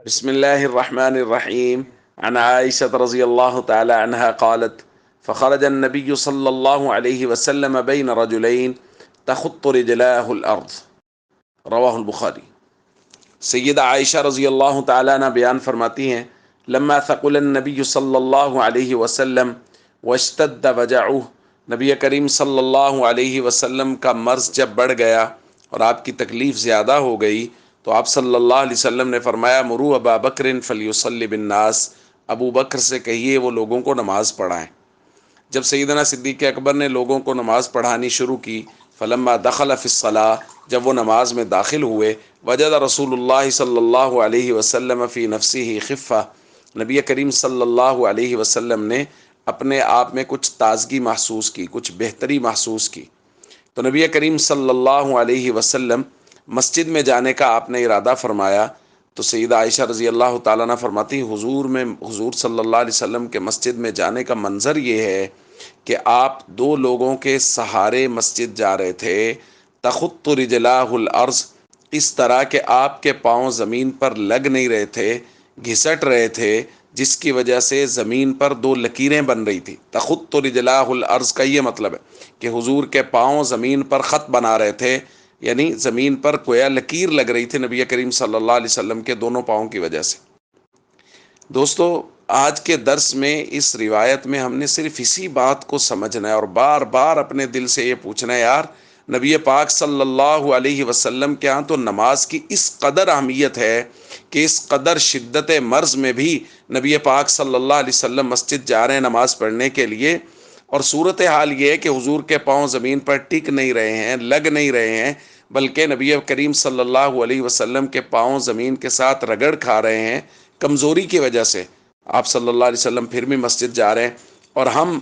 بسم الله الرحمن الرحيم. عن عائشة رضي الله تعالى عنها قالت: فخرج النبي صلى الله عليه وسلم بين رجلين تخط رجلاه الأرض. رواہ البخاری۔ سیدہ عائشہ رضی اللہ تعالیٰ عنہ بیان فرماتی ہیں: لما ثقل النبی صلی اللہ علیہ وسلم واشتد وجعہ، نبی کریم صلی اللہ علیہ وسلم کا مرض جب بڑھ گیا اور آپ کی تکلیف زیادہ ہو گئی تو آپ صلی اللہ علیہ وسلم نے فرمایا: مروا ابا بکر فلیصلی بالناس، ابو بکر سے کہیے وہ لوگوں کو نماز پڑھائیں۔ جب سیدنا صدیق اکبر نے لوگوں کو نماز پڑھانی شروع کی، فلما دخل فی الصلاۃ، جب وہ نماز میں داخل ہوئے، وجد رسول اللہ صلی اللہ علیہ وسلم فی نفسہ خفہ، نبی کریم صلی اللہ علیہ وسلم نے اپنے آپ میں کچھ تازگی محسوس کی، کچھ بہتری محسوس کی۔ تو نبی کریم صلی اللہ علیہ وسلم مسجد میں جانے کا آپ نے ارادہ فرمایا۔ تو سیدہ عائشہ رضی اللہ تعالیٰ عنہ فرماتی، حضور صلی اللہ علیہ وسلم کے مسجد میں جانے کا منظر یہ ہے کہ آپ دو لوگوں کے سہارے مسجد جا رہے تھے، تخط رجلاہ الارض، اس طرح کہ آپ کے پاؤں زمین پر لگ نہیں رہے تھے، گھسٹ رہے تھے، جس کی وجہ سے زمین پر دو لکیریں بن رہی تھی۔ تخط رجلاہ الارض کا یہ مطلب ہے کہ حضور کے پاؤں زمین پر خط بنا رہے تھے، یعنی زمین پر گویا لکیر لگ رہی تھی نبی کریم صلی اللہ علیہ وسلم کے دونوں پاؤں کی وجہ سے۔ دوستو، آج کے درس میں اس روایت میں ہم نے صرف اسی بات کو سمجھنا ہے اور بار بار اپنے دل سے یہ پوچھنا ہے، یار نبی پاک صلی اللہ علیہ وسلم کے ہاں تو نماز کی اس قدر اہمیت ہے کہ اس قدر شدت مرض میں بھی نبی پاک صلی اللہ علیہ وسلم مسجد جا رہے ہیں نماز پڑھنے کے لیے، اور صورتحال یہ ہے کہ حضور کے پاؤں زمین پر ٹک نہیں رہے ہیں، لگ نہیں رہے ہیں، بلکہ نبی کریم صلی اللہ علیہ وسلم کے پاؤں زمین کے ساتھ رگڑ کھا رہے ہیں کمزوری کی وجہ سے۔ آپ صلی اللہ علیہ وسلم پھر بھی مسجد جا رہے ہیں، اور ہم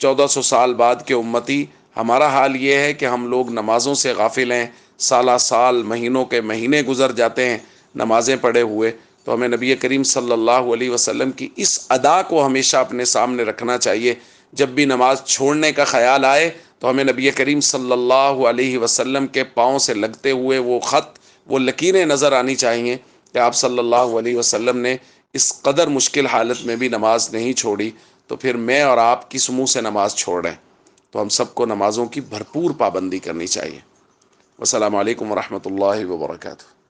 1400 سال بعد کے امتی، ہمارا حال یہ ہے کہ ہم لوگ نمازوں سے غافل ہیں، سالہ سال، مہینوں کے مہینے گزر جاتے ہیں نمازیں پڑھے ہوئے۔ تو ہمیں نبی کریم صلی اللہ علیہ وسلم کی اس ادا کو ہمیشہ اپنے سامنے رکھنا چاہیے۔ جب بھی نماز چھوڑنے کا خیال آئے تو ہمیں نبی کریم صلی اللہ علیہ وسلم کے پاؤں سے لگتے ہوئے وہ خط، وہ لکیریں نظر آنی چاہیے کہ آپ صلی اللہ علیہ وسلم نے اس قدر مشکل حالت میں بھی نماز نہیں چھوڑی، تو پھر میں اور آپ کس منہ سے نماز چھوڑ رہے ہیں؟ تو ہم سب کو نمازوں کی بھرپور پابندی کرنی چاہیے۔ والسلام علیکم ورحمۃ اللہ وبرکاتہ۔